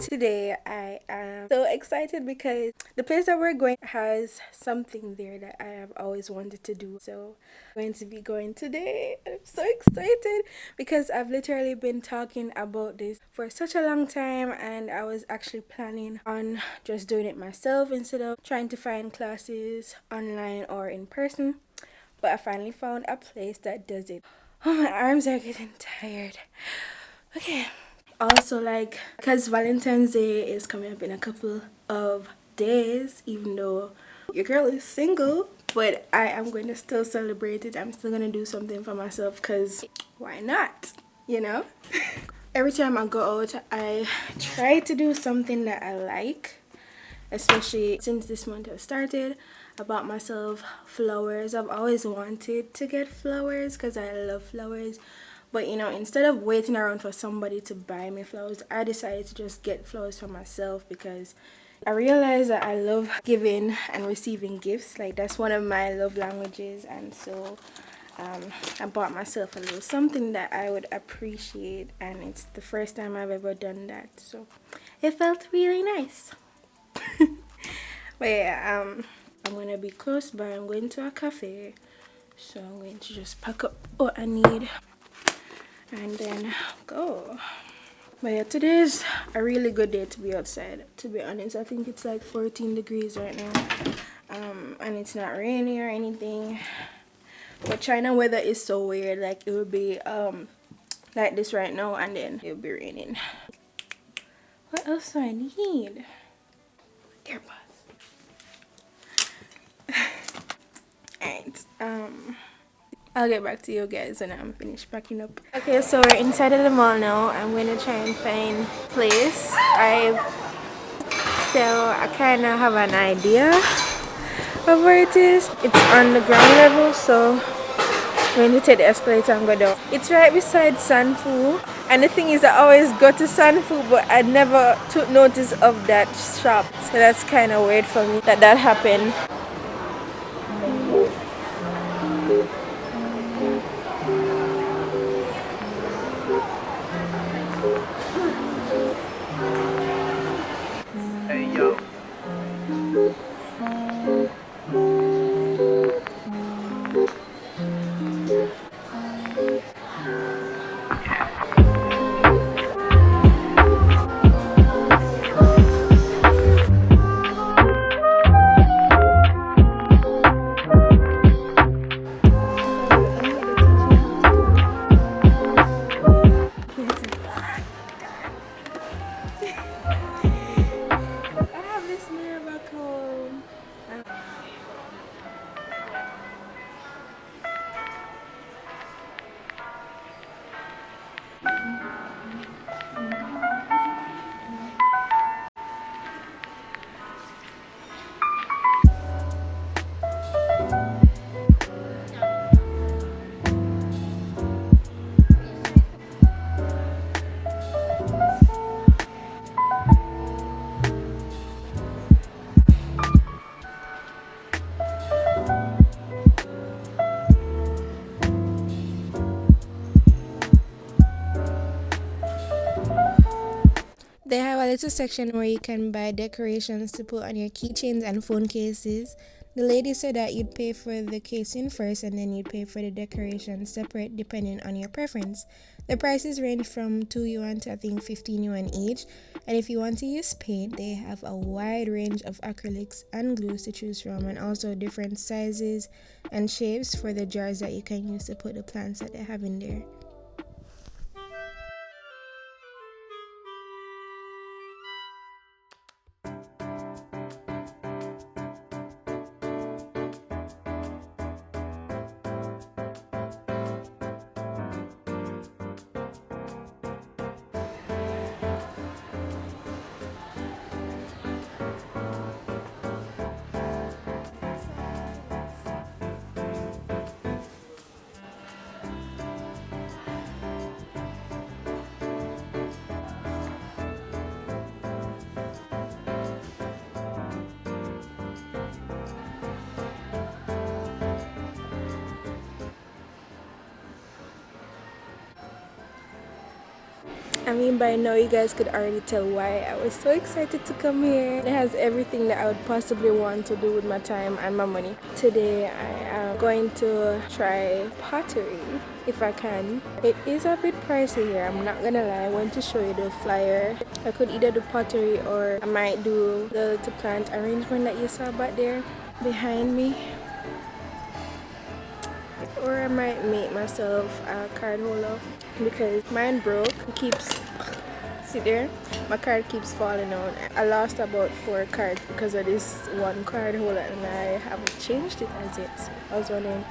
Today I am so excited because the place that we're going has something there that I have always wanted to do. So I'm going to be going today. I'm so excited because I've literally been talking about this for such a long time, and I was actually planning on just doing it myself instead of trying to find classes online or in person. But I finally found a place that does it. Oh, my arms are getting tired. Okay. Also, like, because Valentine's Day is coming up in a couple of days, even though your girl is single, but I am going to still celebrate it. I'm still going to do something for myself because why not, you know? Every time I go out, I try to do something that I like, especially since this month has started. I bought myself flowers. I've always wanted to get flowers because I love flowers. But you know, instead of waiting around for somebody to buy me flowers, I decided to just get flowers for myself because I realized that I love giving and receiving gifts. Like, that's one of my love languages. And so I bought myself a little something that I would appreciate, and it's the first time I've ever done that. So it felt really nice. But yeah, I'm going to be close by. I'm going to a cafe. So I'm going to just pack up what I need and then go. But yeah, today is a really good day to be outside, to be honest. I think it's like 14 degrees right now, and it's not rainy or anything. But China weather is so weird. Like, it will be like this right now, and then it'll be raining. What else do I need? AirPods. Alright, I'll get back to you guys when I'm finished packing up. Okay, so we're inside of the mall now. I'm going to try and find place. I kind of have an idea of where it is. It's on the ground level, so I'm going to take the escalator and go down. It's right beside Sanfu. And the thing is, I always go to Sanfu, but I never took notice of that shop. So that's kind of weird for me that happened. They have a little section where you can buy decorations to put on your keychains and phone cases. The lady said that you'd pay for the casing first and then you'd pay for the decorations separate depending on your preference. The prices range from 2 yuan to I think 15 yuan each. And if you want to use paint, they have a wide range of acrylics and glues to choose from, and also different sizes and shapes for the jars that you can use to put the plants that they have in there. I mean, by now you guys could already tell why I was so excited to come here. It has everything that I would possibly want to do with my time and my money. Today I am going to try pottery if I can. It is a bit pricey here, I'm not gonna lie. I want to show you the flyer. I could either do pottery or I might do the plant arrangement that you saw back there behind me. Or I might make myself a card holder because mine broke. It keeps, see there, my card keeps falling out. I lost about 4 cards because of this one card holder and I haven't changed it as yet. So I was wondering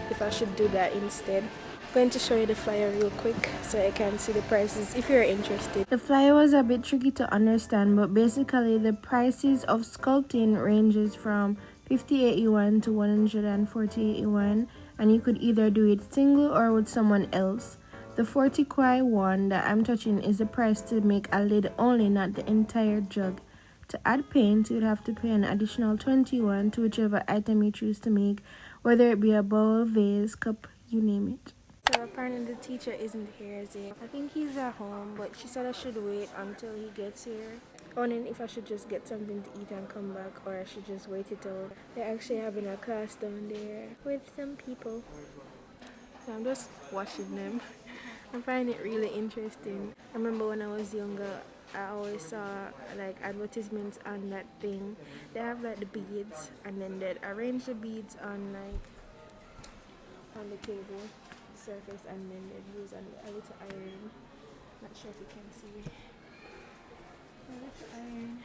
if I should do that instead. I'm going to show you the flyer real quick so I can see the prices if you're interested. The flyer was a bit tricky to understand, but basically the prices of sculpting ranges from 58 yuan to 148 yuan, and you could either do it single or with someone else. The 40 kwai one that I'm touching is the price to make a lid only, not the entire jug. To add paint, you'd have to pay an additional 20 yuan to whichever item you choose to make, whether it be a bowl, vase, cup, you name it. So apparently the teacher isn't here yet. I think he's at home, but she said I should wait until he gets here. Wondering if I should just get something to eat and come back, or I should just wait it out. They're actually having a class down there with some people. So I'm just watching them. I find it really interesting. I remember when I was younger, I always saw like advertisements on that thing. They have like the beads, and then they'd arrange the beads on like on the table surface, and then they'd use a little iron. Not sure if you can see. A little iron.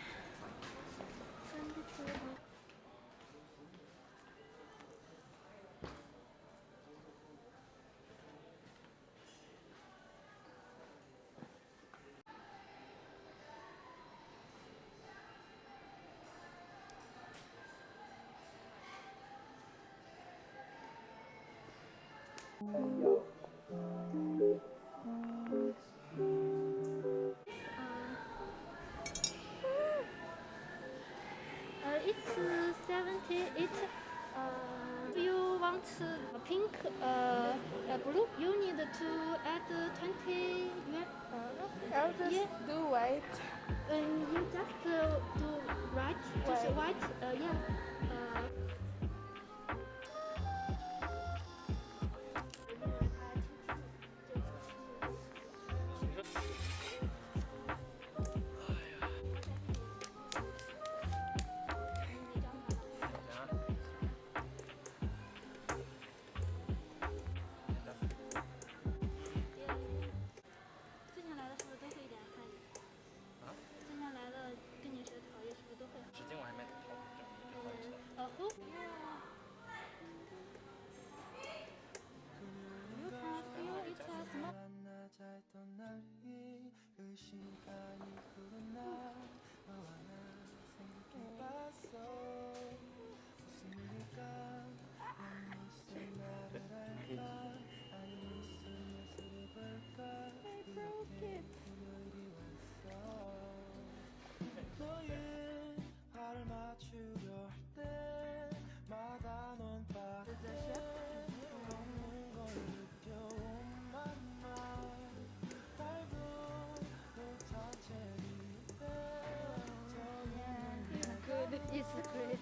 On the table. It's 78. If you want pink, blue, you need to add 20 yuan. I'll just do white. You just do right, just white. Yeah. It's great.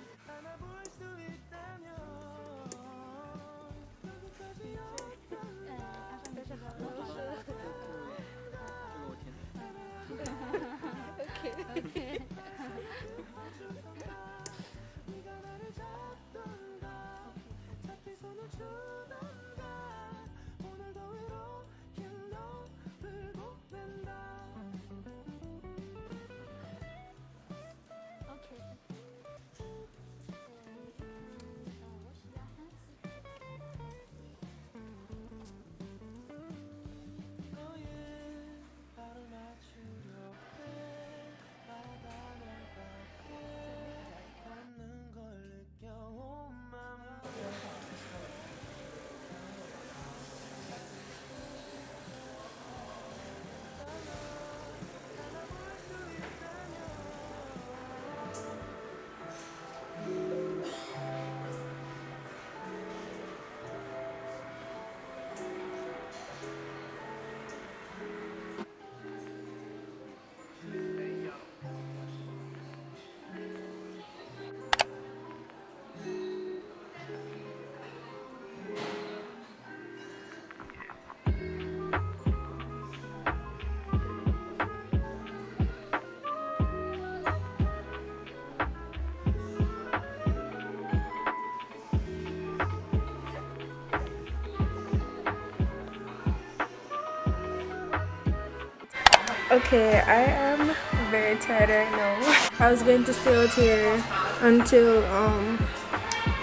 Okay, I am very tired right now. I was going to stay out here until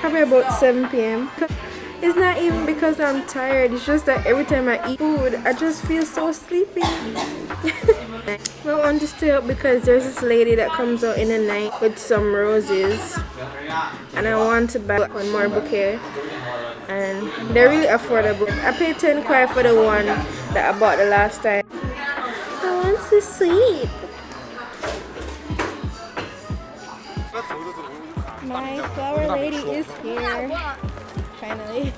probably about 7 p.m. It's not even because I'm tired, it's just that every time I eat food, I just feel so sleepy. I want to stay up because there's this lady that comes out in the night with some roses. And I want to buy one more bouquet. And they're really affordable. I paid 10 kwai for the one that I bought the last time. I want to sleep. My flower lady is here. Finally.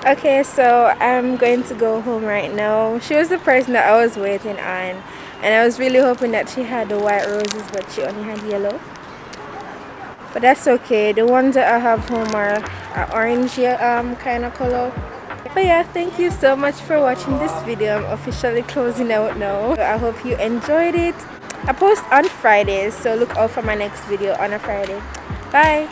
Okay, so I'm going to go home right now. She was the person that I was waiting on, and I was really hoping that she had the white roses, but she only had yellow. But that's okay. The ones that I have home are orange kind of color. But yeah, thank you so much for watching this video. I'm officially closing out now. I hope you enjoyed it. I post on Fridays, so look out for my next video on a Friday. Bye.